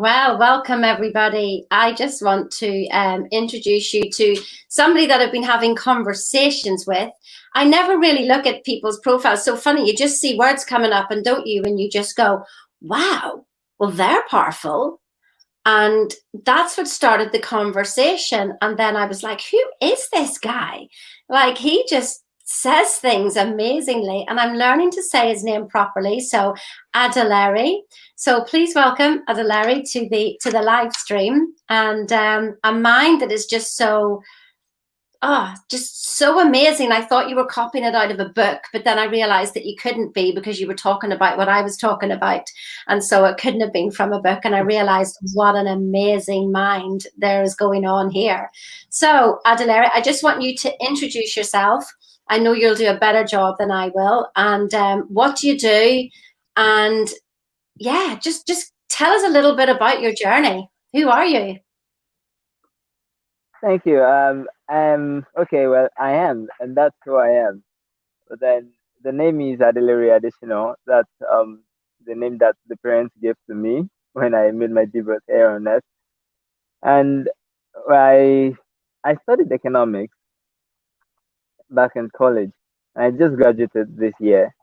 Well, welcome everybody. I just want to introduce you to somebody that I've been having conversations with. I never really look at people's profiles. So funny, you just see words coming up, and don't you? And you just go, wow, well, they're powerful. And that's what started the conversation. And then I was like, who is this guy? Like, he just says things amazingly. And I'm learning to say his name properly. So, Adelere. So please welcome Adelere to the live stream. And a mind that is just so just so amazing. I thought you were copying it out of a book, but then I realized that you couldn't be, because you were talking about what I was talking about. And so it couldn't have been from a book. And I realized what an amazing mind there is going on here. So, Adelere, I just want you to introduce yourself. I know you'll do a better job than I will. And what do you do? And yeah, just tell us a little bit about your journey. Who are you? Thank you. Okay, well, I am, and that's who I am. But then the name is Adelere Adesina. That's the name that the parents gave to me when I made my debut here on earth. And I I studied economics back in college. I just graduated this year.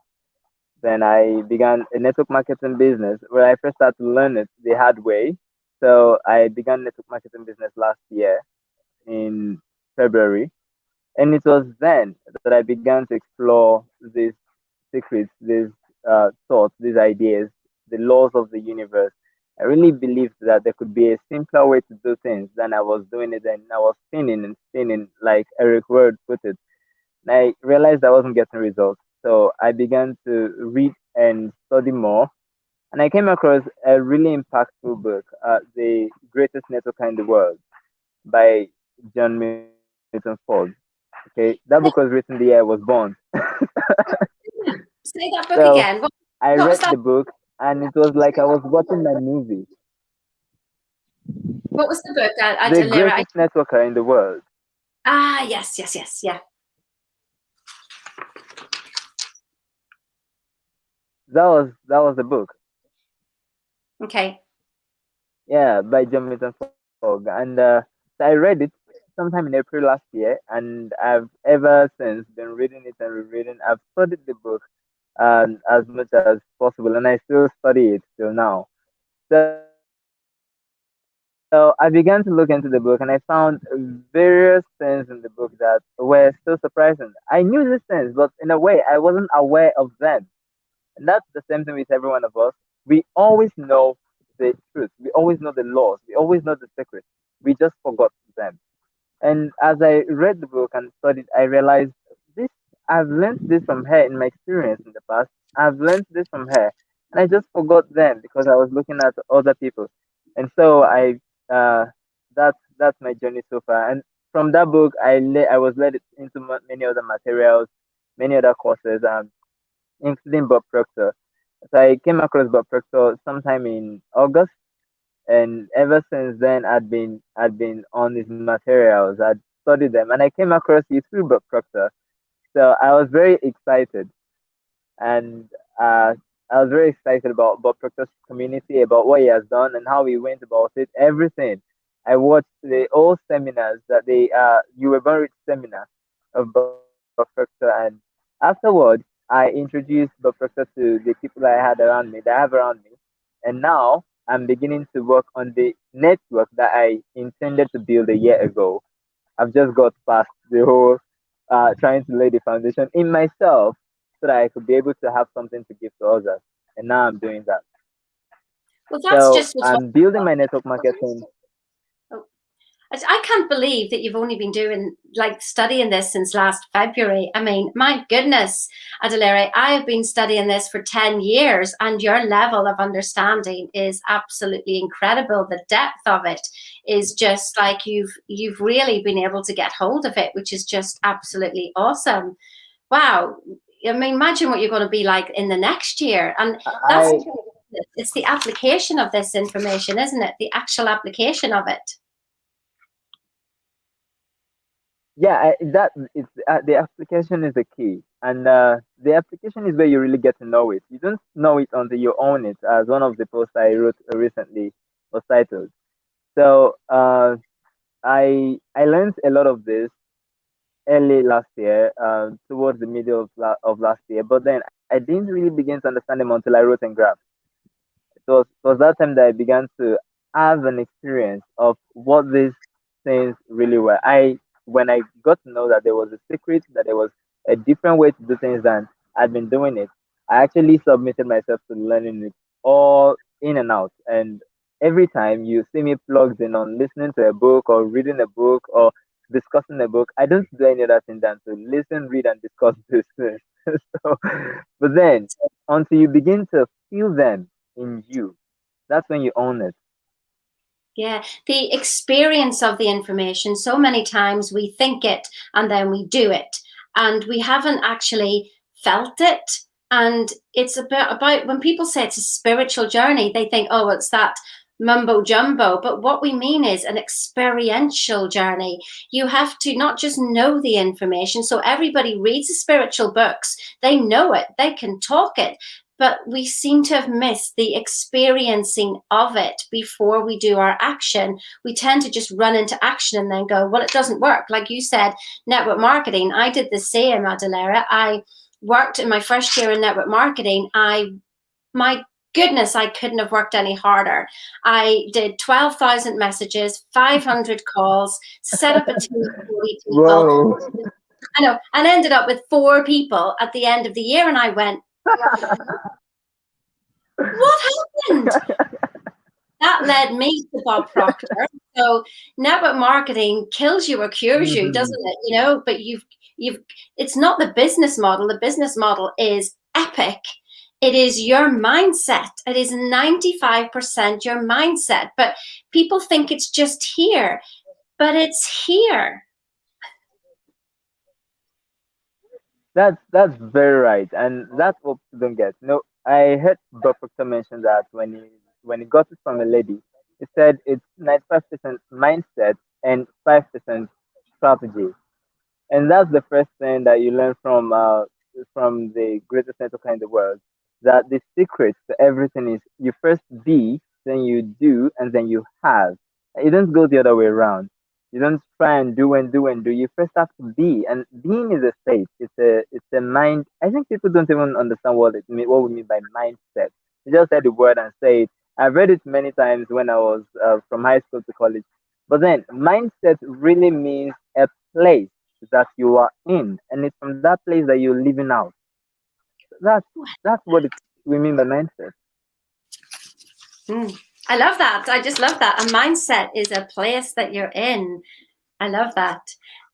Then I began a network marketing business where I first started to learn it the hard way. So I began network marketing business last year in February. And it was then that I began to explore these secrets, these thoughts, these ideas, the laws of the universe. I really believed that there could be a simpler way to do things than I was doing it, and I was spinning and spinning, like Eric Word put it. And I realized I wasn't getting results. So I began to read and study more. And I came across a really impactful book, The Greatest Networker in the World by John Milton Ford. Okay, that book was written the year I was born. Say that book So again. I What was read that? the book and it was like I was watching my movie. What was the book, The Adelere? greatest networker in the world. Yes, yes, yes, yeah. That was the book. Okay. Yeah, by John Milton Ford. And so I read it sometime in April last year, and I've ever since been reading it and rereading. I've studied the book as much as possible, and I still study it till now. So I began to look into the book, and I found various things in the book that were so surprising. I knew these things, but in a way, I wasn't aware of them. And that's the same thing with every one of us. We always know the truth. We always know the laws. We always know the secrets. We just forgot them. And as I read the book and studied, I realized this. I've learned this from her in my experience in the past. I've learned this from her, and I just forgot them because I was looking at other people. And so uh, that's my journey so far. And from that book, I was led into many other materials, many other courses, including Bob Proctor. So I came across Bob Proctor sometime in August, and ever since then I'd been on his materials. I'd studied them, and I came across you through Bob Proctor. So I was very excited, and I was very excited about Bob Proctor's community, about what he has done, and how he went about it. Everything. I watched the all seminars that they you were born rich seminar of Bob Proctor, and afterwards I introduced Bob Proctor to the people I had around me, that I have around me, and now I'm beginning to work on the network that I intended to build a year ago. I've just got past the whole trying to lay the foundation in myself so that I could be able to have something to give to others. And now I'm doing that. Well, that's So just what's I'm building my network marketing. wonderful. I can't believe that you've only been doing, like, studying this since last February. I mean, my goodness, Adelere, I have been studying this for 10 years, and your level of understanding is absolutely incredible. The depth of it is just like you've really been able to get hold of it, which is just absolutely awesome. Wow. I mean, imagine what you're going to be like in the next year. And that's I it's the application of this information, isn't it? The actual application of it. yeah, that it's the application is the key, and the application is where you really get to know it. You don't know it until you own it. As one of the posts I wrote recently was titled. So I learned a lot of this early last year, towards the middle of last year. But then I didn't really begin to understand them until I wrote Engraft. It was that time that I began to have an experience of what these things really were. When I got to know that there was a secret, that there was a different way to do things than I'd been doing it, I actually submitted myself to learning it all in and out. And every time you see me plugged in on listening to a book or reading a book or discussing a book, I don't do any other thing than to listen, read, and discuss this thing. So, but then until you begin to feel them in you, that's when you own it. Yeah, the experience of the information. So many times we think it and then we do it, and we haven't actually felt it. And it's about when people say it's a spiritual journey, they think, oh, it's that mumbo jumbo. But what we mean is an experiential journey. You have to not just know the information. So everybody reads the spiritual books, they know it, they can talk it, but we seem to have missed the experiencing of it before we do our action. We tend to just run into action and then go, well, it doesn't work. Like you said, network marketing, I did the same, Adelere. I worked in my first year in network marketing. My goodness, I couldn't have worked any harder. I did 12,000 messages, 500 calls, set up a team of 40 people. Whoa. I know, and ended up with 4 people at the end of the year. And I went, what happened? That led me to Bob Proctor. So network marketing kills you or cures you, Mhm. doesn't it? You know, but you've it's not the business model. The business model is epic. It is your mindset. It is 95% your mindset. But people think it's just here, but it's here. That's very right, and that's what people don't get. No, I heard Bob Proctor mention that when he got it from a lady, he said it's 95% mindset and 5% strategy. And that's the first thing that you learn from the greatest networker in the world. That the secret to everything is you first be, then you do, and then you have. You don't go the other way around. You don't try and do and do and do. You first have to be, and being is a state. It's a mind. I think people don't even understand what we mean by mindset. You just say the word and say it. I've read it many times when I was from high school to college. But then mindset really means a place that you are in, and it's from that place that you're living out. That's what we mean by mindset. Mm. I love that. I just love that. A mindset is a place that you're in. I love that.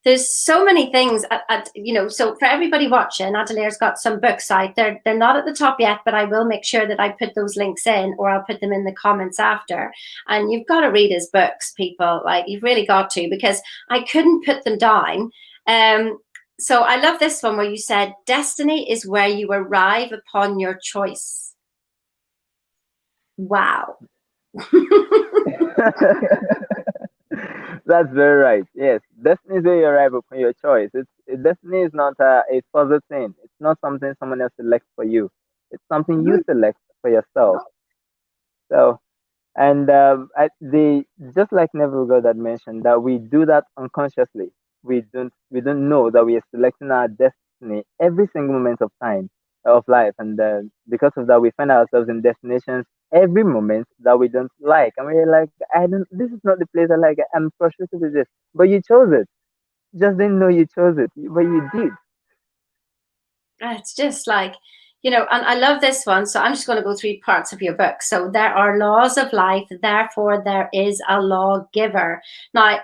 There's so many things, so for everybody watching, Adelere's got some books out. They're not at the top yet, but I will make sure that I put those links in, or I'll put them in the comments after. And you've got to read his books, people. Like, you've really got to, because I couldn't put them down. So I love this one where you said, destiny is where you arrive upon your choice. Wow. That's very right. Yes, destiny is where you arrive upon your choice. Destiny is not a further thing. It's not something someone else selects for you. It's something you select for yourself. So, and just like Neville God had mentioned, that we do that unconsciously. We don't know that we are selecting our destiny every single moment of time of life, and because of that, we find ourselves in destinations every moment that we don't like, and we're like, I don't. This is not the place I like. I'm frustrated with this, but you chose it. Just didn't know you chose it, but you did. It's just like, and I love this one. So I'm just going to go through parts of your book. So there are laws of life, therefore there is a lawgiver. Now,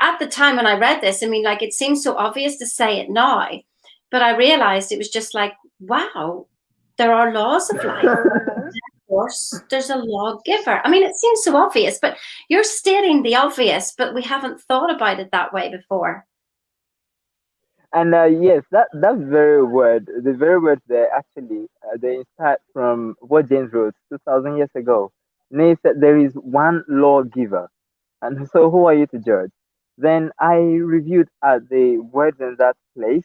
at the time when I read this, I mean, like, it seems so obvious to say it now, but I realized it was just like, wow, there are laws of life. Of course, there's a lawgiver. I mean, it seems so obvious, but you're stating the obvious, but we haven't thought about it that way before. And yes, that very word, the very words there actually, they start from what James wrote 2,000 years ago. And he said there is one lawgiver, and so who are you to judge? Then I reviewed the words in that place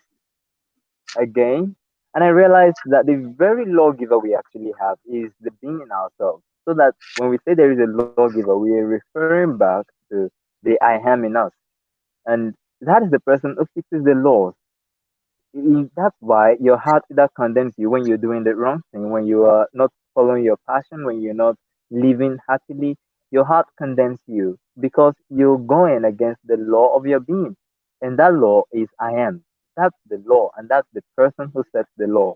again, and I realized that the very lawgiver we actually have is the being in ourselves. So that when we say there is a lawgiver, we are referring back to the I am in us. And that is the person who fixes the laws. That's why your heart that condemns you when you're doing the wrong thing, when you are not following your passion, when you're not living happily. Your heart condemns you because you're going against the law of your being, and that law is I am. That's the law, and that's the person who sets the law.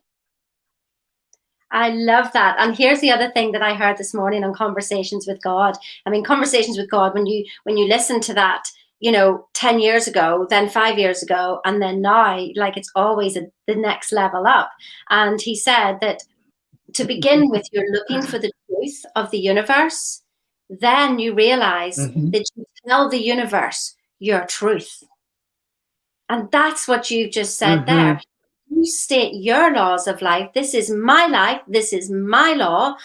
I love that. And here's the other thing that I heard this morning on Conversations with God. I mean, Conversations with God, when you listen to that, 10 years ago, then 5 years ago, and then now, like it's always the next level up. And he said that to begin with, you're looking for the truth of the universe. Then you realize Mm-hmm. that you tell the universe your truth. And that's what you've just said Mm-hmm. there. You state your laws of life. This is my life. This is my law.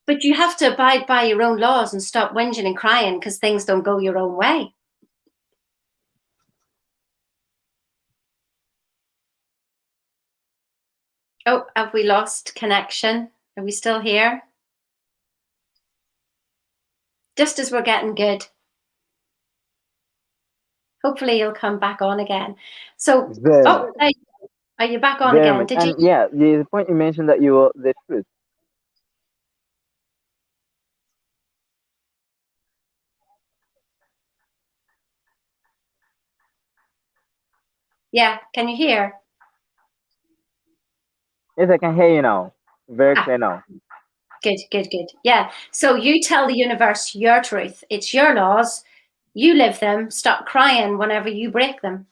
But you have to abide by your own laws and stop whinging and crying because things don't go your own way. Oh, have we lost connection? Are we still here? Just as we're getting good. Hopefully you'll come back on again. So, Very, oh, are you back on very again? much. Did you? And yeah, the point you mentioned that you are the truth. Yeah, can you hear? Yes, I can hear you now. Very Ah, clear now. good, good, good. Yeah. So you tell the universe your truth. It's your laws. You live them. Stop crying whenever you break them.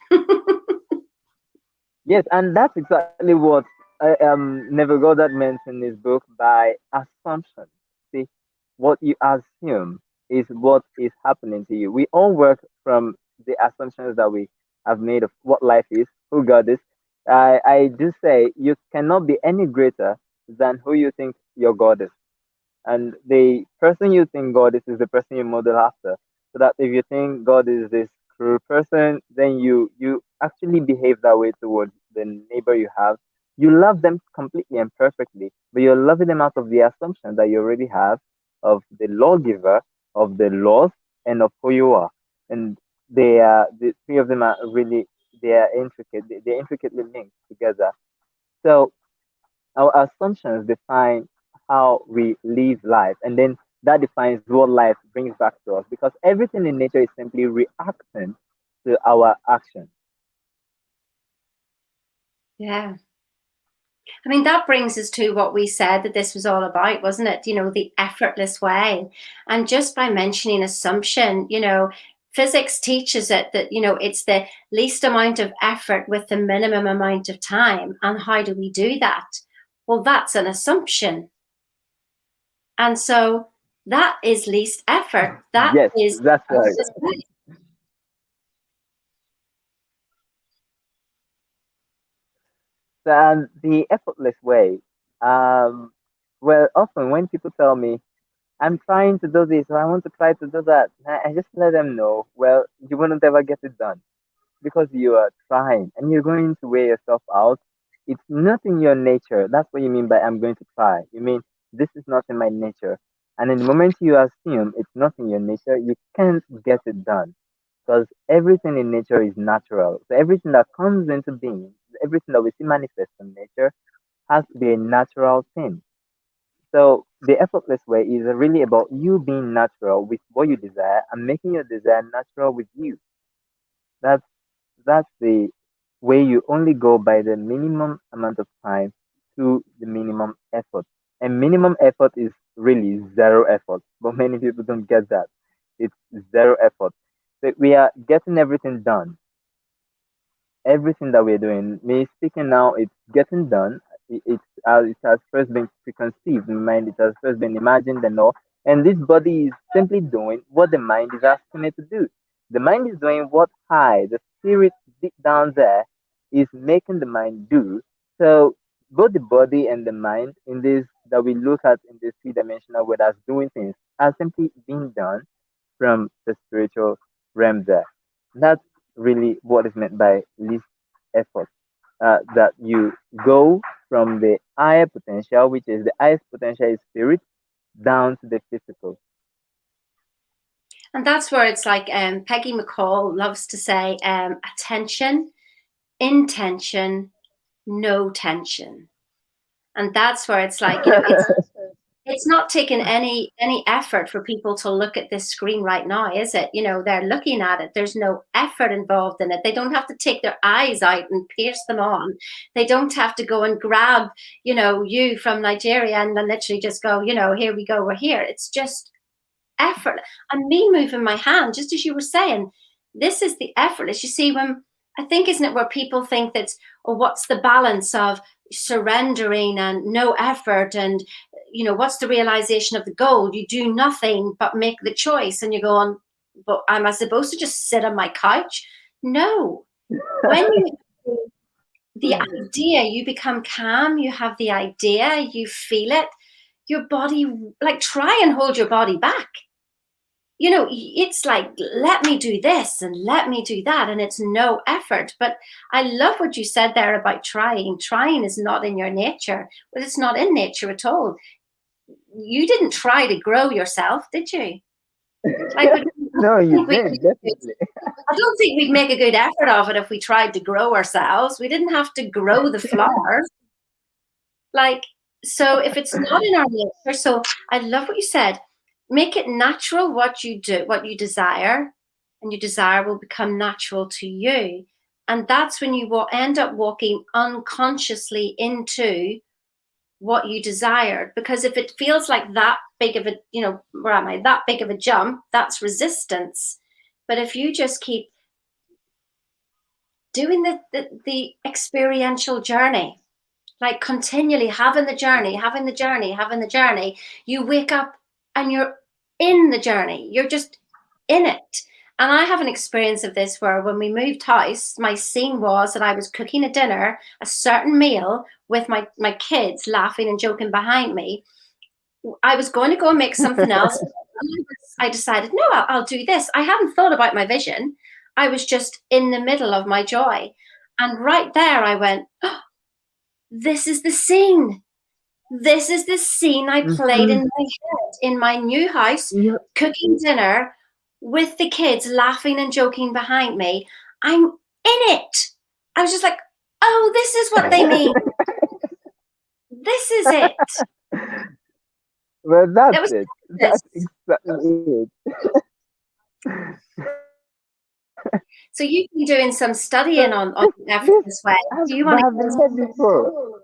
Yes, and that's exactly what Never Goddard meant in his book by assumption. See, what you assume is what is happening to you. We all work from the assumptions that we have made of what life is, who God is. I do say you cannot be any greater than who you think your God is. And the person you think God is the person you model after. So that if you think God is this cruel person, then you actually behave that way towards the neighbor you have. You love them completely and perfectly, but you're loving them out of the assumption that you already have of the lawgiver, of the laws, and of who you are. And the three of them are really they are intricate. They're intricately linked together. So our assumptions define how we live life, and then that defines what life brings back to us because everything in nature is simply reacting to our action. Yeah. I mean, that brings us to what we said that this was all about, wasn't it? The effortless way. And just by mentioning assumption, physics teaches it that, it's the least amount of effort with the minimum amount of time. And how do we do that? Well, that's an assumption. And so that is least effort. That Yes, is that's right. effortless way. And the effortless way. Um, well, often when people tell me, I'm trying to do this or I want to try to do that, I just let them know, well, you wouldn't ever get it done because you are trying and you're going to wear yourself out. It's not in your nature. That's what you mean by I'm going to try. You mean this is not in my nature. And in the moment you assume it's not in your nature, you can't get it done because everything in nature is natural. So everything that comes into being, everything that we see manifest in nature has to be a natural thing. So the effortless way is really about you being natural with what you desire and making your desire natural with you. That's that's the way you only go by the minimum amount of time to the minimum effort. And minimum effort is really zero effort. But many people don't get that. It's zero effort. So we are getting everything done, everything that we're doing. Me speaking now, it's getting done. It has first been preconceived in mind. It has first been imagined and all. And this body is simply doing what the mind is asking it to do. The mind is doing what the spirit deep down there, is making the mind do. So both the body and the mind in this that we look at in this three-dimensional world as doing things are simply being done from the spiritual realm there. That's really what is meant by least effort. That you go from the higher potential, which is the highest potential is spirit, down to the physical. And that's where it's like Peggy McCall loves to say, attention, intention, no tension. And that's where it's like, it's not taking any effort for people to look at this screen right now, is it? They're looking at it. There's no effort involved in it. They don't have to take their eyes out and pierce them on. They don't have to go and grab, you from Nigeria and then literally just go, here we go, we're here. It's just effort. And me moving my hand, just as you were saying, this is the effortless. You see, when I think, isn't it, where people think that, oh, what's the balance of surrendering and no effort, and what's the realization of the goal? You do nothing but make the choice, and you go on, but am I supposed to just sit on my couch? No. When you the idea, you become calm, you have the idea, you feel it, your body, like, try and hold your body back. It's like, let me do this and let me do that, and it's no effort. But I love what you said there about trying. Trying is not in your nature, but it's not in nature at all. You didn't try to grow yourself, did you? Like, No, you did, definitely. I don't think we'd make a good effort of it if we tried to grow ourselves. We didn't have to grow the flowers. Like, so if it's not in our nature, so I love what you said. Make it natural what you do, what you desire, and your desire will become natural to you. And that's when you will end up walking unconsciously into what you desired. Because if it feels like that big of a, where am I, that big of a jump, that's resistance. But if you just keep doing the experiential journey, like continually having the journey, having the journey, having the journey, you wake up and you're in the journey. You're just in it. And I have an experience of this where when we moved house, my scene was that I was cooking a dinner, a certain meal, with my kids laughing and joking behind me. I was going to go and make something else. I decided, no, I'll do this. I hadn't thought about my vision. I was just in the middle of my joy. And right there I went, oh, this is the scene. This is the scene I played in my head in my new house, Yeah. cooking dinner with the kids laughing and joking behind me. I'm in it. I was just like, oh, this is what they mean. This is it. Well, It that's was it. this. That's exactly it. So you've been doing some studying So on this Effortless Way. Do you want have to been said before.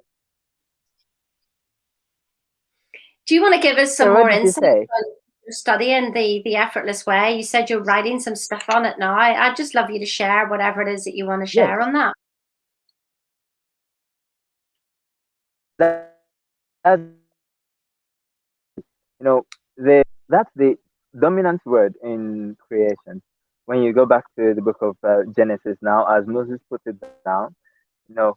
give us some So what more did you insight say? on your studying the Effortless Way? You said you're writing some stuff on it now. I'd just love you to share whatever it is that you want to Yes, share on that. that's the that's the dominant word in creation. When you go back to the book of Genesis now, as Moses put it down, you know,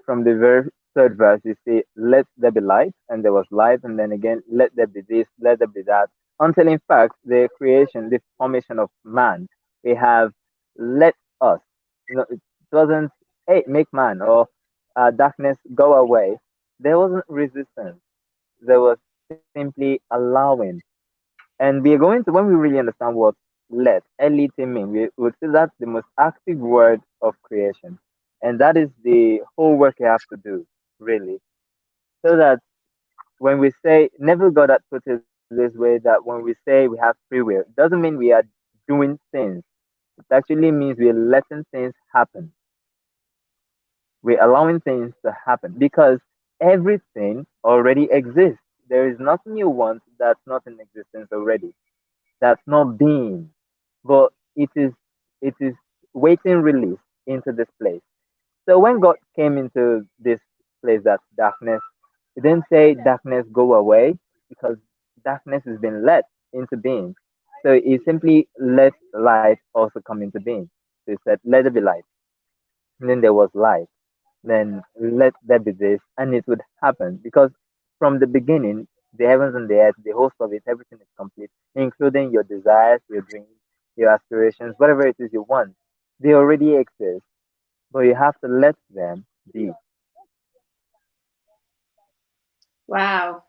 from the very third verse, you see, "Let there be light," and there was light, and then again, "Let there be this, let there be that," until in fact, the creation, the formation of man, we have "let us." It wasn't, "Hey, make man," or "darkness, go away." There wasn't resistance. There was simply allowing. And we are going to, when we really understand what let mean, we would say that's the most active word of creation. And that is the whole work you have to do, really. So that when we say, Neville Goddard put it this way, that when we say we have free will, it doesn't mean we are doing things. It actually means we're letting things happen. We're allowing things to happen because everything already exists. There is nothing you want that's not in existence already, that's not being, but it is waiting release into this place. So when God came into this place, that's darkness, he didn't say darkness go away, because darkness has been let into being. So he simply let light also come into being. So he said, let there be light. And then there was light. Then let there be this, and it would happen, because from the beginning, the heavens and the earth, the host of it, everything is complete, including your desires, your dreams, your aspirations, whatever it is you want. They already exist, but you have to let them be. Wow.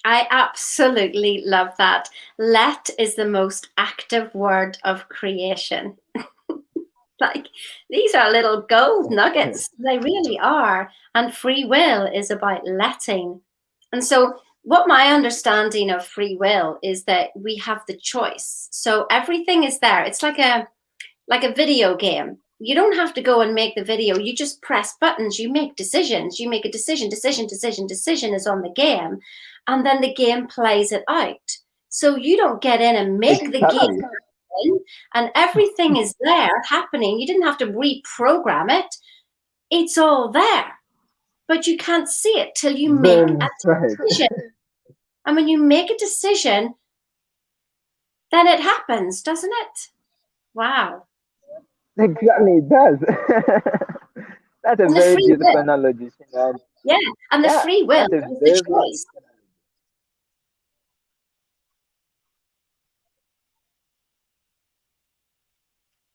I absolutely love that. Let is the most active word of creation. Like, these are little gold nuggets. They really are. And free will is about letting. And so, what my understanding of free will is that we have the choice. So everything is there. It's like a video game. You don't have to go and make the video. You just press buttons. You make decisions. You make a decision, decision, decision, decision is on the game. And then the game plays it out. So you don't get in and make the game Exactly. happen, and everything is there happening. You didn't have to reprogram it. It's all there. But you can't see it till you make Very a right. decision. And when you make a decision, then it happens, doesn't it? Wow. Exactly, it does. That's a And the very free beautiful will. analogy, Sheena. Yeah, and the Yeah, free will that's a is the very, very choice. beautiful analogy.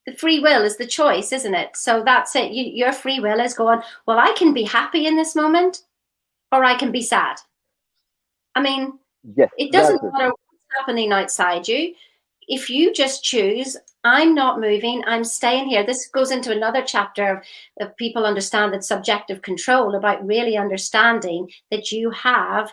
The free will is the choice, isn't it? So that's it. Your free will is going, well, I can be happy in this moment or I can be sad. I mean, Yes, it that's doesn't it. matter what's happening outside you. If you just choose, I'm not moving, I'm staying here. This goes into another chapter of people understand that subjective control, about really understanding that you have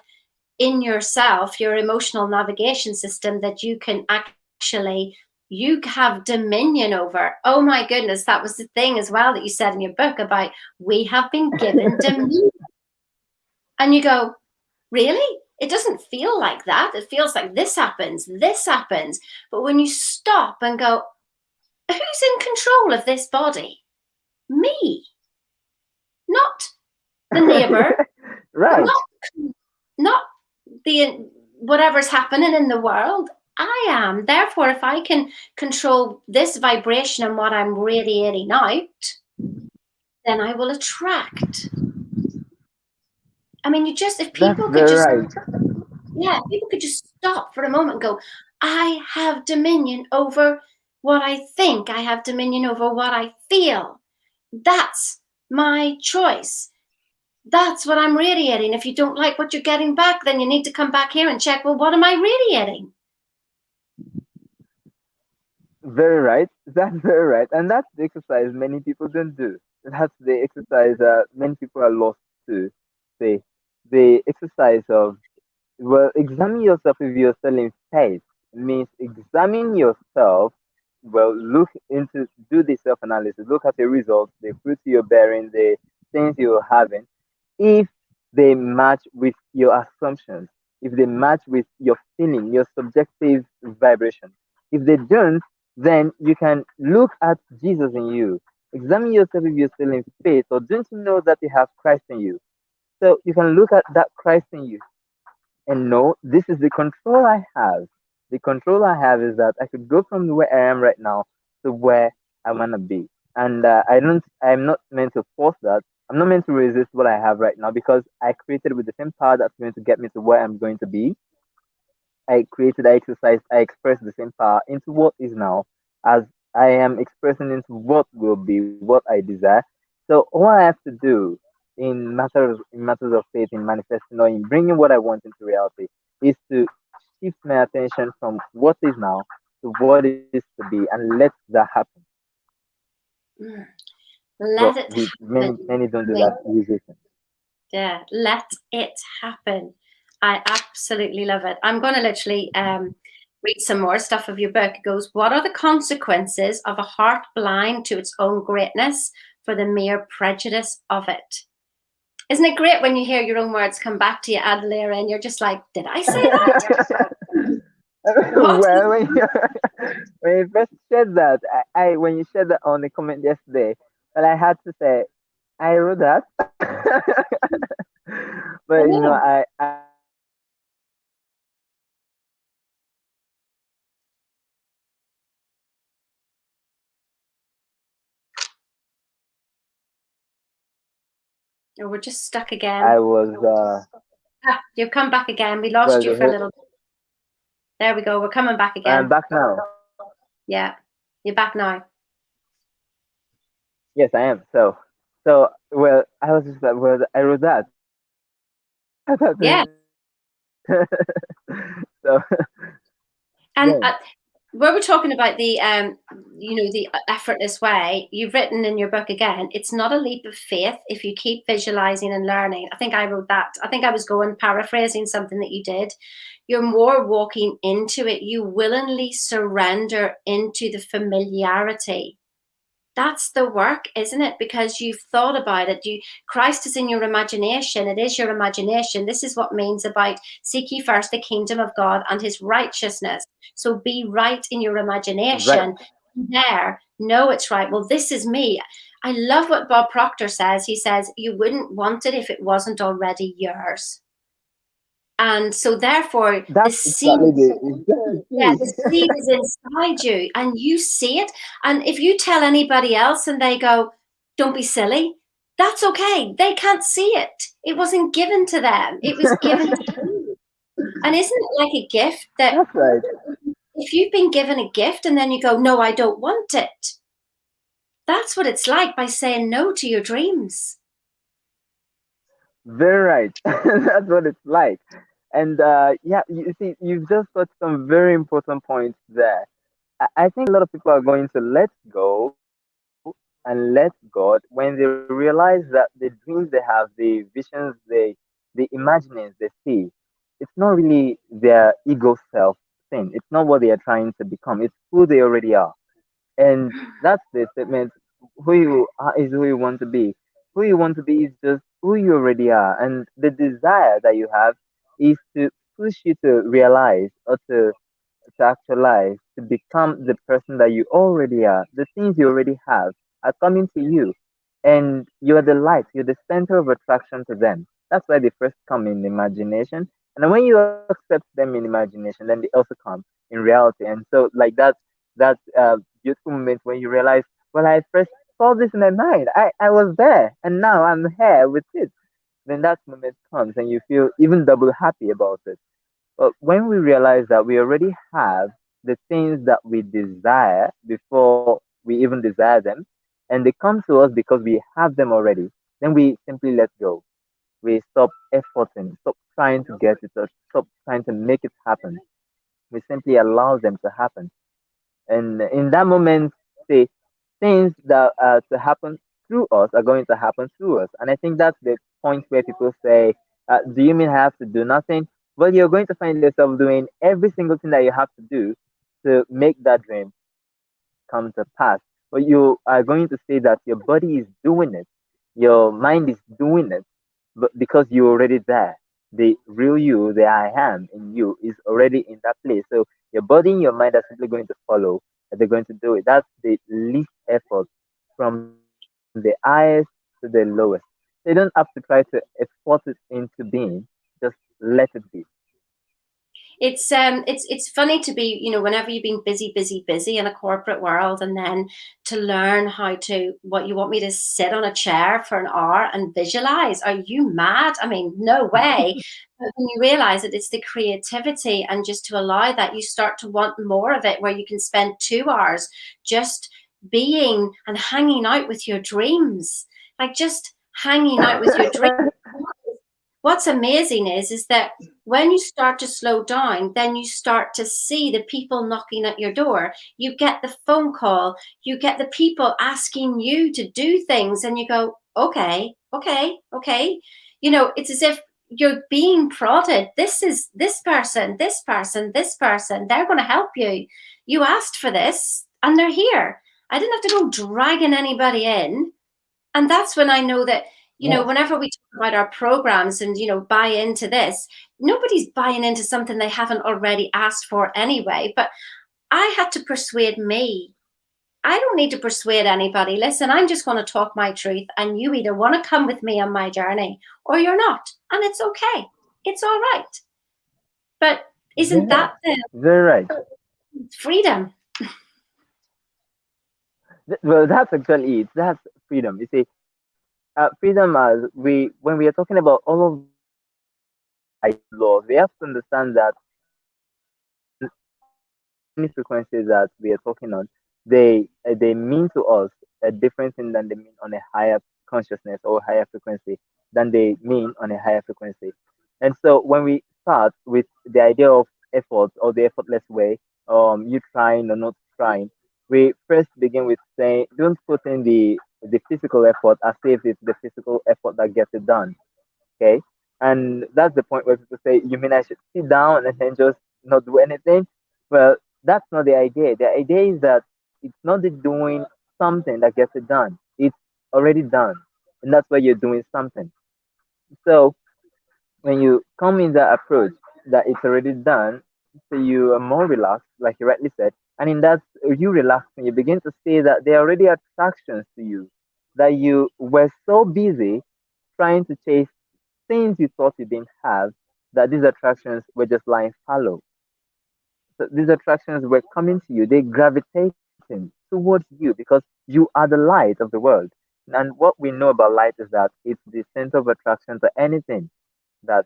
in yourself your emotional navigation system that you can actually, you have dominion over. Oh my goodness, that was the thing as well that you said in your book about we have been given dominion. And you go, really? It doesn't feel like that. It feels like this happens, this happens. But when you stop and go, who's in control of this body? Me, not the neighbor, Right. not not the whatever's happening in the world. I am. Therefore, if I can control this vibration and what I'm radiating out, then I will attract. I mean, you just, if That's people could very just, right. yeah, people could just stop for a moment and go, I have dominion over what I think, I have dominion over what I feel. That's my choice. That's what I'm radiating. If you don't like what you're getting back, then you need to come back here and check, well, what am I radiating? Very right. That's very right. And that's the exercise many people don't do. That's the exercise many people are lost to. The the exercise of, well, examine yourself if you're still in faith. Means examine yourself. Well, look into, do the self analysis. Look at the results, the fruits you're bearing, the things you're having. If they match with your assumptions, if they match with your feeling, your subjective vibration. If they don't, then you can look at Jesus in you. Examine yourself if you're still in faith, or don't you know that you have Christ in you? So you can look at that Christ in you and know this is the control I have. The control I have is that I could go from where I am right now to where I want to be. And I'm not meant to force that. I'm not meant to resist what I have right now because I created with the same power that's going to get me to where I'm going to be. I created, I exercised, I expressed the same power into what is now, as I am expressing into what will be, what I desire. So all I have to do in matters of faith, in manifesting or in bringing what I want into reality, is to shift my attention from what is now to what is to be, and let that happen. Mm. But Let it we many happen. don't do that musician. Yeah, let it happen. I absolutely love it. I'm going to literally read some more stuff of your book. It goes, what are the consequences of a heart blind to its own greatness for the mere prejudice of it? Isn't it great when you hear your own words come back to you, Adelere, and you're just like, did I say that? What? Well, when you first said that, I when you said that on the comment yesterday, well, I had to say I wrote that, but I know. I Oh, we're just stuck I again. was Ah, you've come back again. We lost well, you for a little bit. There we go. We're coming back I'm again. back now. Yeah, you're back now. Yes, I am. So well, I was just like, well, I wrote that. I thought Yeah. this So And yeah, where we're talking about the the effortless way, you've written in your book again, it's not a leap of faith if you keep visualizing and learning. I think I wrote that. I think I was going paraphrasing something that you did. You're more walking into it. You willingly surrender into the familiarity. That's the work, isn't it? Because you've thought about it. Christ is in your imagination. It is your imagination. This is what means about seek ye first the kingdom of God and his righteousness. So be right in your right. imagination. There, know it's right. Well, this is me. I love what Bob Proctor says. He says, you wouldn't want it if it wasn't already yours. And so therefore the That's seed, exactly the yeah, key. the seed is inside you and you see it. And if you tell anybody else and they go, don't be silly, that's okay. They can't see it. It wasn't given to them. It was given to you. And isn't it like a gift that That's right. if you've been given a gift and then you go, no, I don't want it. That's what it's like by saying no to your dreams. Very right. That's what it's like. And yeah, you see, you've just got some very important points there. I think a lot of people are going to let go and let God when they realize that the dreams they have, the visions the imaginings they see, it's not really their ego self thing. It's not what they are trying to become. It's who they already are. And that's the statement. Who you are is who you want to be. Who you want to be is just who you already are. And the desire that you have is to push you to realize or to actualize, to become the person that you already are. The things you already have are coming to you. And you're the light, you're the center of attraction to them. That's why they first come in imagination. And then when you accept them in imagination, then they also come in reality. And so, like that beautiful moment when you realize, well, I first saw this in my mind. I was there, and now I'm here with it. Then that moment comes, and you feel even double happy about it. But when we realize that we already have the things that we desire before we even desire them, and they come to us because we have them already, then we simply let go. We stop efforting, stop trying to get it, or stop trying to make it happen. We simply allow them to happen. And in that moment, say things that are to happen through us are going to happen through us. And I think that's the point where people say, do you mean I have to do nothing? Well, you're going to find yourself doing every single thing that you have to do to make that dream come to pass. But you are going to say that your body is doing it, your mind is doing it, but because you're already there. The real you, the I am in you, is already in that place. So your body and your mind are simply going to follow, and they're going to do it. That's the least effort from the highest to the lowest. So you don't have to try to effort it into being, just let it be. It's funny to be, whenever you've been busy in a corporate world, and then to learn how to, what you want me to sit on a chair for an hour and visualize. Are you mad? I mean, no way. But when you realize that it's the creativity, and just to allow that, you start to want more of it, where you can spend 2 hours just being and hanging out with your dreams, like just hanging out with your dreams. What's amazing is that when you start to slow down, then you start to see the people knocking at your door. You get the phone call, you get the people asking you to do things, and you go, okay, okay, okay. It's as if you're being prodded. This is this person, this person, this person. They're going to help you. You asked for this, and they're here. I didn't have to go dragging anybody in. And that's when I know that, Yes. whenever we talk about our programs and, buy into this, nobody's buying into something they haven't already asked for anyway. But I had to persuade me. I don't need to persuade anybody. Listen, I'm just going to talk my truth, and you either want to come with me on my journey or you're not. And it's okay. It's all right. But isn't Yeah. that the Very right. freedom? Well, that's actually it. That's freedom. You see, freedom as when we are talking about all of these laws, we have to understand that any frequencies that we are talking on, they mean to us a different thing than they mean on a higher consciousness or higher frequency than they mean on a higher frequency. And so when we start with the idea of effort or the effortless way, you trying or not trying, we first begin with saying don't put in the physical effort as if it's the physical effort that gets it done. Okay. And that's the point where people say, you mean I should sit down and then just not do anything? Well, that's not the idea. The idea is that it's not the doing something that gets it done. It's already done. And that's why you're doing something. So when you come in that approach that it's already done, so you are more relaxed, like you rightly said, and in that you relax and you begin to see that there are already attractions to you, that you were so busy trying to chase things you thought you didn't have, that these attractions were just lying fallow. So these attractions were coming to you, they gravitating towards you because you are the light of the world. And what we know about light is that it's the center of attraction to anything that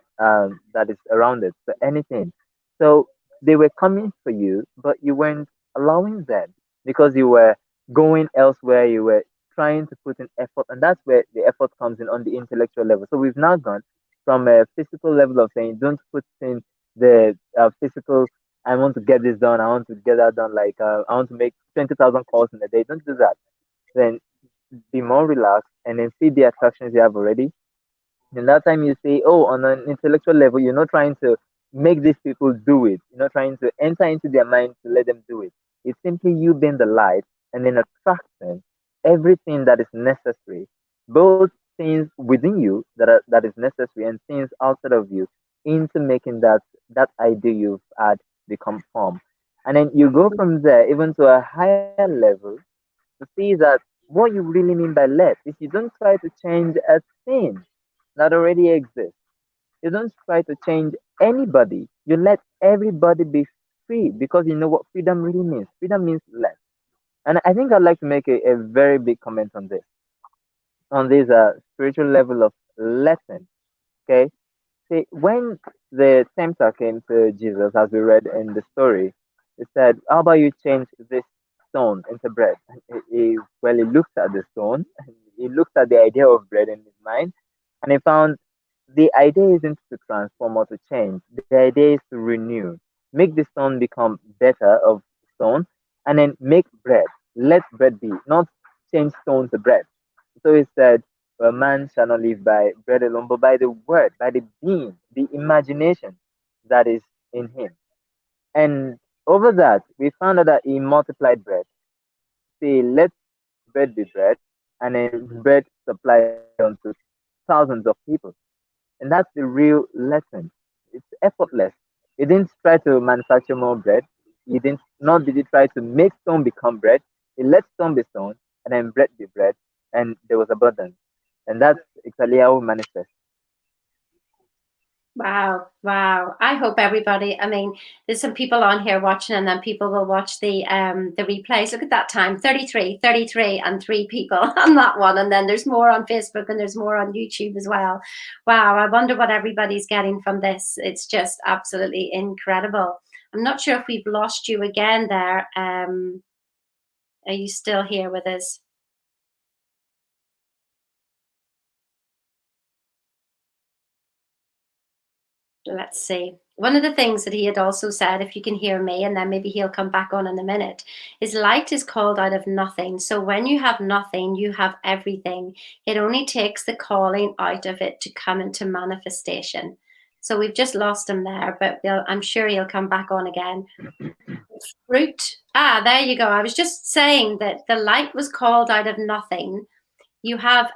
is around it, so anything. So they were coming for you, but you weren't allowing them because you were going elsewhere. You were trying to put in effort, and that's where the effort comes in on the intellectual level. So we've now gone from a physical level of saying, don't put in the physical. I want to get this done. I want to get that done. Like I want to make 20,000 calls in a day. Don't do that. Then be more relaxed and then see the attractions you have already, and that time you say, oh, on an intellectual level, you're not trying to make these people do it. You're not trying to enter into their mind to let them do it. It's simply you being the light and then attracting everything that is necessary, both things within you that is necessary and things outside of you, into making that idea you've had become form. And then you go from there even to a higher level to see that what you really mean by let is you don't try to change a thing that already exists. You don't try to change anybody. You let everybody be free because you know what freedom really means. Freedom means less. And I think I'd like to make a very big comment on this spiritual level of lesson. Okay. See, when the tempter came to Jesus, as we read in the story, he said, how about you change this stone into bread? And he looked at the stone, and he looked at the idea of bread in his mind, and he found the idea isn't to transform or to change. The idea is to renew, make the stone become better of stone, and then make bread. Let bread be, not change stone to bread. So he said, a man shall not live by bread alone, but by the word, by the being, the imagination that is in him. And over that, we found out that he multiplied bread. Say, let bread be bread, and then bread supplied unto thousands of people. And that's the real lesson. It's effortless. He didn't try to manufacture more bread. He didn't, nor did he try to make stone become bread. He let stone be stone, and then bread be bread, and there was abundance. And that's exactly how we manifest. Wow, wow. I hope everybody, I mean, there's some people on here watching and then people will watch the replays. Look at that time, 33 and 3 people on that one. And then there's more on Facebook and there's more on YouTube as well. Wow, I wonder what everybody's getting from this. It's just absolutely incredible. I'm not sure if we've lost you again there. Are you still here with us? Let's see. One of the things that he had also said, if you can hear me, and then maybe he'll come back on in a minute, is light is called out of nothing. So when you have nothing, you have everything. It only takes the calling out of it to come into manifestation. So we've just lost him there, but I'm sure he'll come back on again. Fruit. There you go. I was just saying that the light was called out of nothing. You have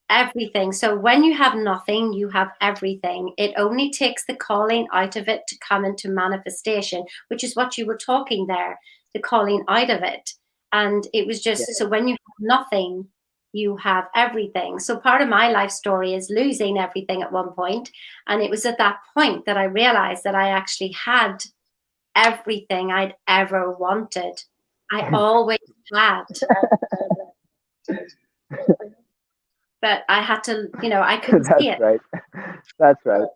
everything. So when you have nothing, you have everything. It only takes the calling out of it to come into manifestation, which is what you were talking there, the calling out of it. And it was just, so when you have nothing, you have everything. So part of my life story is losing everything at one point. And it was at that point that I realized that I actually had everything I'd ever wanted. I always had. But I had to, I couldn't see That's it. right. That's right.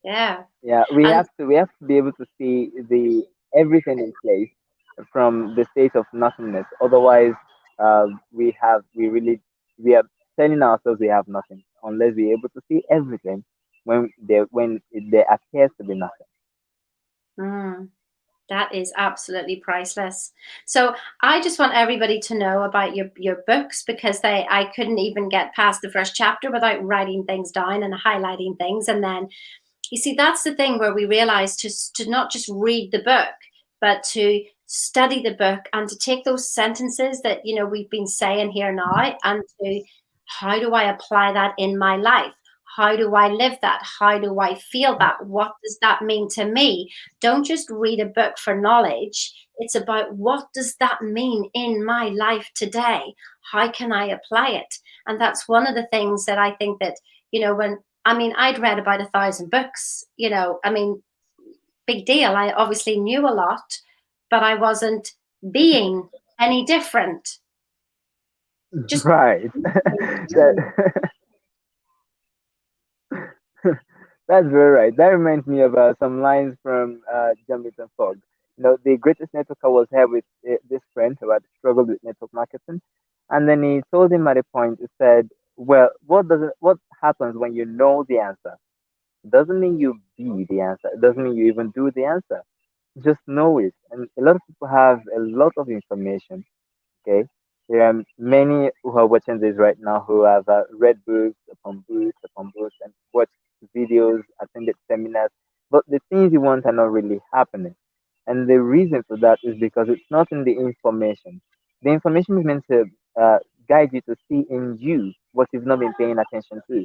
Yeah. Yeah, And we have to be able to see the everything in place from the state of nothingness. Otherwise, we really we are telling ourselves we have nothing unless we're able to see everything there appears to be nothing. Mm. That is absolutely priceless. So I just want everybody to know about your books, because I couldn't even get past the first chapter without writing things down and highlighting things. And then you see, that's the thing where we realize to not just read the book, but to study the book and to take those sentences that, we've been saying here now, and to, how do I apply that in my life? How do I live that? How do I feel that? What does that mean to me? Don't just read a book for knowledge. It's about, what does that mean in my life today? How can I apply it? And that's one of the things that I think that, I'd read about 1,000 books, big deal. I obviously knew a lot, but I wasn't being any different. Just Right. being. that That's very right. That reminds me of some lines from Jonathan Fogg. The greatest networker was here with this friend who had struggled with network marketing, and then he told him at a point. He said, "Well, what happens when you know the answer? It doesn't mean you be the answer. It doesn't mean you even do the answer. Just know it." And a lot of people have a lot of information. Okay, there are many who are watching this right now who have read books upon books and watched videos, attended seminars, but the things you want are not really happening. And the reason for that is because it's not in the information. The information is meant to uh, guide you to see in you what you've not been paying attention to.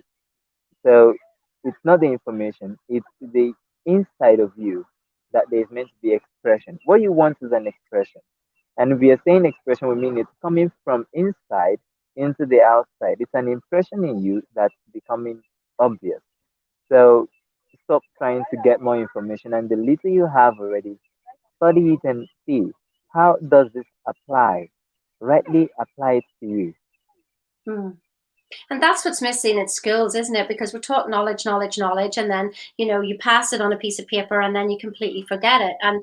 So it's not the information, it's the inside of you that there is meant to be expression. What you want is an expression. And if we are saying expression, we mean it's coming from inside into the outside. It's an impression in you that's becoming obvious. So stop trying to get more information, and the little you have already, study it and see how does this apply. Rightly apply it to you. Hmm. And that's what's missing at schools, isn't it? Because we're taught knowledge, knowledge, knowledge, and then, you pass it on a piece of paper and then you completely forget it. And,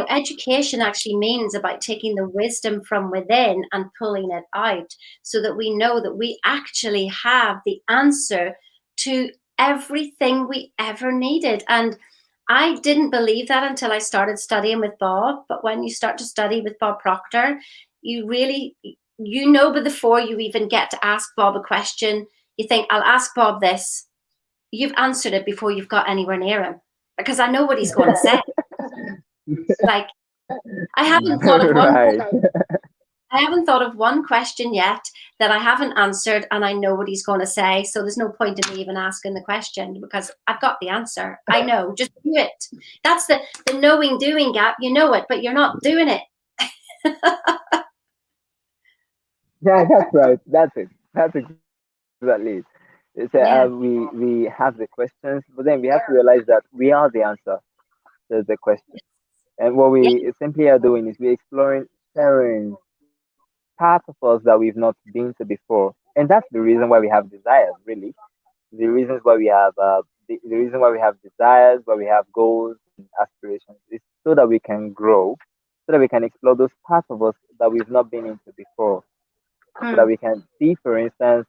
education actually means about taking the wisdom from within and pulling it out, so that we know that we actually have the answer to everything we ever needed. And I didn't believe that until I started studying with Bob. But when you start to study with Bob Proctor, you really, before you even get to ask Bob a question, you think, I'll ask Bob this. You've answered it before you've got anywhere near him, because I know what he's going to say. Like, I haven't thought of one. Right. I haven't thought of one question yet that I haven't answered, and I know what he's going to say. So there's no point in me even asking the question, because I've got the answer. I know. Just do it. That's the knowing doing gap. You know it, but you're not doing it. Yeah, that's right. That's it. That's exactly it. Yeah. We have the questions, but then we have to realize that we are the answer to the question. And what Yeah. we simply are doing is we're exploring, sharing parts of us that we've not been to before. And that's the reason why we have desires, really. The reason why we have desires, why we have goals and aspirations is so that we can grow, so that we can explore those parts of us that we've not been into before, so that Hmm. we can see, for instance,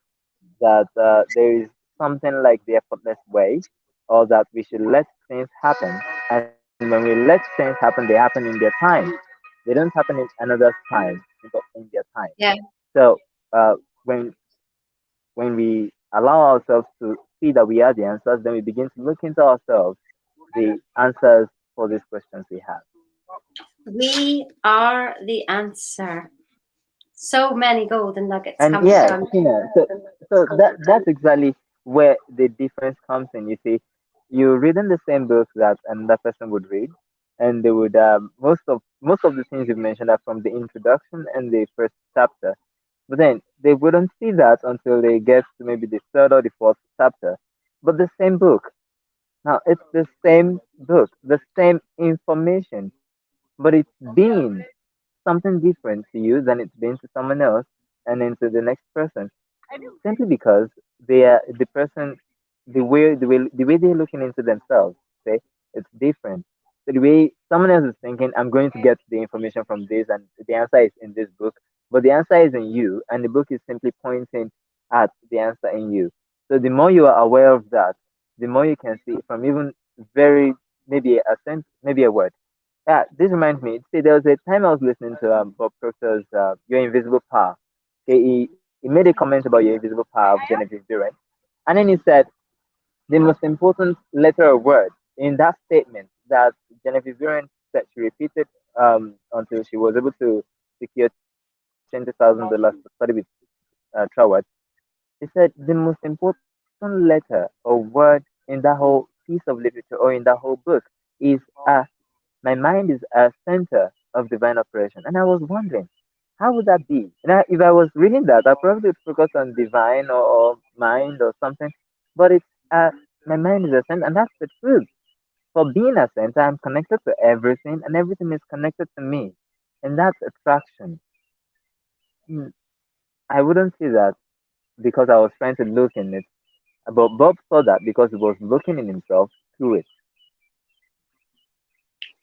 that there is something like the effortless way, or that we should let things happen. And when we let things happen, they happen in their time. They don't happen in another's time, but in their time. Yeah. So uh, when when we allow ourselves to see that we are the answers, then we begin to look into ourselves the answers for these questions we have. We are the answer. So many golden nuggets And coming yeah, from. so that's exactly where the difference comes in. You see, you're reading the same book that another person would read, and they would most of the things you've mentioned are from the introduction and the first chapter. But then they wouldn't see that until they get to maybe the third or the fourth chapter. But the same book. Now it's the same book, the same information, but it's been something different to you than it's been to someone else and then to the next person. Simply because they are the person, the way they're looking into themselves, okay, it's different. So the way someone else is thinking, I'm going to get the information from this, and the answer is in this book, but the answer is in you, and the book is simply pointing at the answer in you. So the more you are aware of that, the more you can see from even very maybe a sense, maybe a word. Yeah, this reminds me. See, there was a time I was listening to Bob Proctor's "Your Invisible Power." Okay, he made a comment about your invisible power of Genevieve Durant, and then he said the most important letter or word in that statement that Genevieve Durant said she repeated until she was able to secure $20,000 to study with Troward. He said the most important letter or word in that whole piece of literature or in that whole book is my mind is a center of divine operation. And I was wondering, how would that be? And if I was reading that, I probably would focus on divine or mind or something. But it's my mind is a center, and that's the truth. For being a center, I'm connected to everything, and everything is connected to me. And that's attraction. Hmm, I wouldn't say that because I was trying to look in it. But Bob saw that because he was looking in himself through it.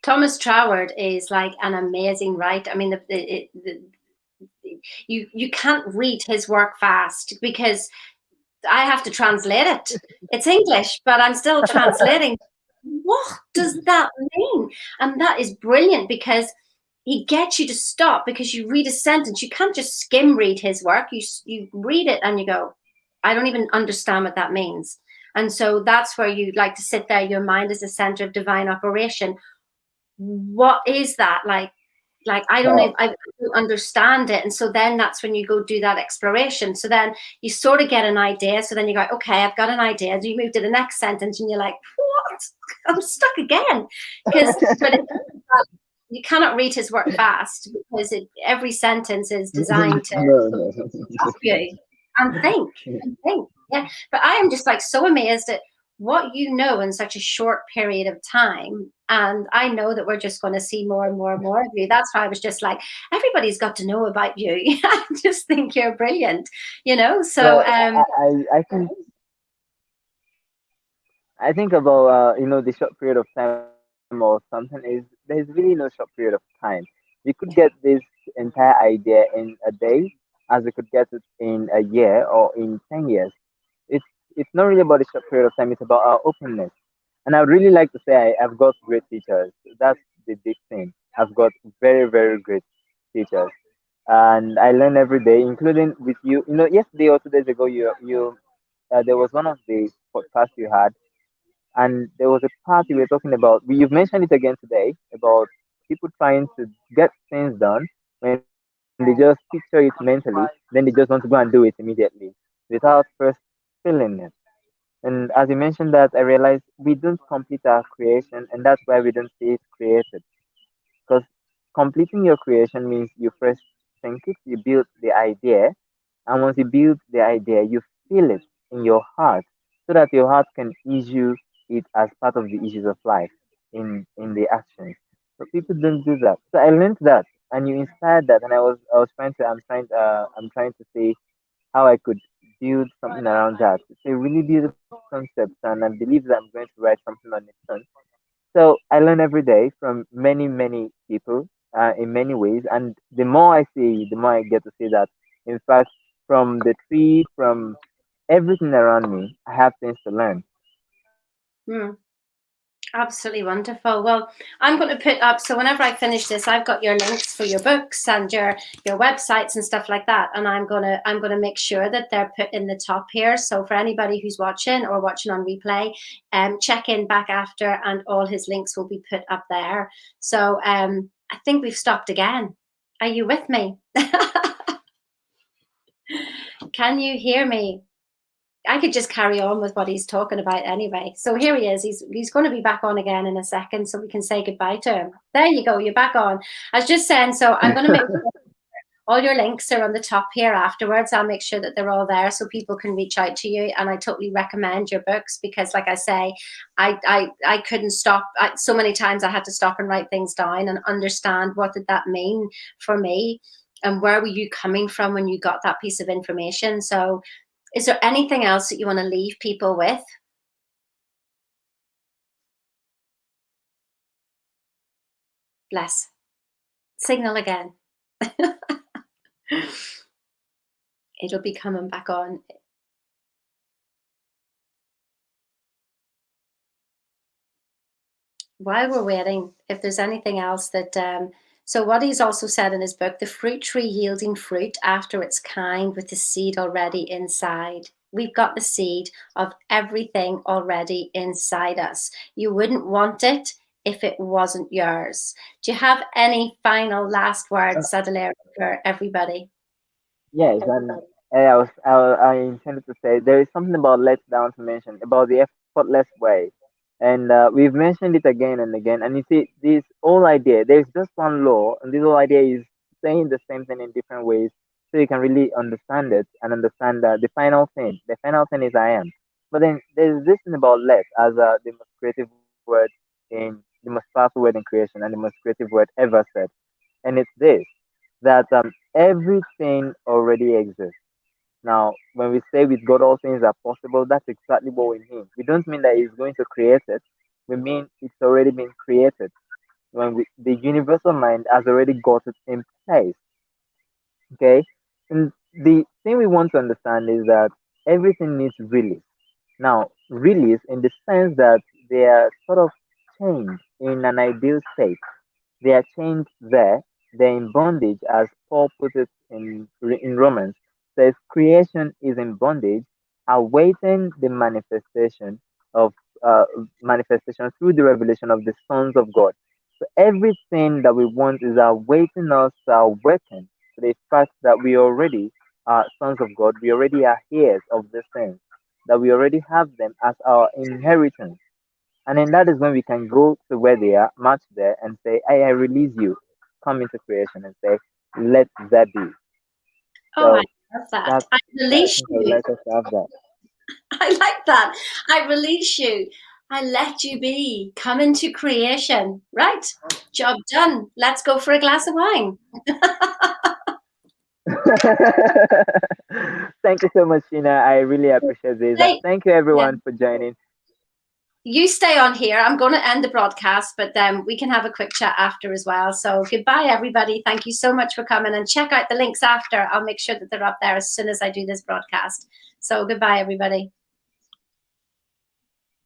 Thomas Troward is like an amazing writer. I mean, you can't read his work fast because I have to translate it. It's English, but I'm still translating. What does that mean? And that is brilliant because he gets you to stop because you read a sentence. You can't just skim read his work. You read it and you go, I don't even understand what that means. And so that's where you like to sit there. Your mind is the center of divine operation. What is that like I don't know, Wow. I don't understand it. And so then that's when you go do that exploration. So then you sort of get an idea. So then you go, okay, I've got an idea. So you move to the next sentence and you're like, what? I'm stuck again. But you cannot read his work fast because every sentence is designed to No, no. stop you and think. Yeah. But I am just like so amazed at what you know in such a short period of time. And I know that we're just going to see more and more and more of you. That's why I was just like, everybody's got to know about you. I just think you're brilliant, you know? So, Well, I think about the short period of time or something is there's really no short period of time. We could get this entire idea in a day, as we could get it in a year or in 10 years. It's it's not really about the short period of time. It's about our openness. And I would really like to say I've got great teachers. That's the big thing. I've got very very great teachers, and I learn every day, including with you. Yesterday or 2 days ago, you there was one of the podcasts you had and there was a part you were talking about. You've mentioned it again today about people trying to get things done when they just picture it mentally, then they just want to go and do it immediately without first feeling it. And as you mentioned that, I realized we don't complete our creation, and that's why we don't see it created. Because completing your creation means you first think it, you build the idea, and once you build the idea, you feel it in your heart so that your heart can issue it as part of the issues of life in the actions. So people don't do that. So I learned that and you inspired that and I was trying to see how I could build something around that. It's a really beautiful concept and I believe that I'm going to write something on it soon. So I learn every day from many, many people in many ways. And the more I see, the more I get to see that, in fact, from the tree, from everything around me, I have things to learn. hmm. Absolutely wonderful. Well, I'm going to put up, so whenever I finish this, I've got your links for your books and your websites and stuff like that, and I'm going to make sure that they're put in the top here. So for anybody who's watching or watching on replay, check in back after, and all his links will be put up there. So I think we've stopped again. Are you with me? Can you hear me? I could just carry on with what he's talking about anyway. So here he is. He's going to be back on again in a second, so we can say goodbye to him. There you go. You're back on. I was just saying. So I'm going to make sure all your links are on the top here afterwards. I'll make sure that they're all there so people can reach out to you. And I totally recommend your books because, like I say, I couldn't stop. So many times I had to stop and write things down and understand what did that mean for me and where were you coming from when you got that piece of information. So is there anything else that you want to leave people with? Bless. Signal again. It'll be coming back on. while we're waiting, if there's anything else that, so what he's also said in his book, the fruit tree yielding fruit after its kind with the seed already inside. We've got the seed of everything already inside us. You wouldn't want it if it wasn't yours. Do you have any final last words, Adelere, for everybody? Yes, and I intended to say there is something about let's down to mention about the effortless way, and we've mentioned it again and again. And you see, this whole idea, there is just one law, and this whole idea is saying the same thing in different ways, so you can really understand it and understand the final thing. The final thing is I am. But then there's this thing about let as the most creative word in the most powerful word in creation and the most creative word ever said, and it's this that everything already exists. Now, when we say with God all things are possible, that's exactly what we mean. We don't mean that He's going to create it. We mean it's already been created. The universal mind has already got it in place. Okay? And the thing we want to understand is that everything needs release. Now, release in the sense that they are sort of changed in an ideal state. They are chained there. They're in bondage, as Paul put it in Romans. Says creation is in bondage, awaiting the of manifestation through the revelation of the sons of God. So everything that we want is awaiting us to awaken to the fact that we already are sons of God. We already are heirs of these things. That we already have them as our inheritance. And then that is when we can go to where they are, match there, and say, I release you. Come into creation and say, let that be. Oh, I So love that. that's, I I release think I would you. like us to have that. I like that. I release you. I let you be. Come into creation. Right. Job done. Let's go for a glass of wine. Thank you so much, Sheena. I really appreciate this. And Hey, thank you, yeah. everyone, for joining. You stay on here. I'm going to end the broadcast, but then we can have a quick chat after as well. So goodbye, everybody. Thank you so much for coming, and check out the links after. I'll make sure that they're up there as soon as I do this broadcast. So goodbye, everybody.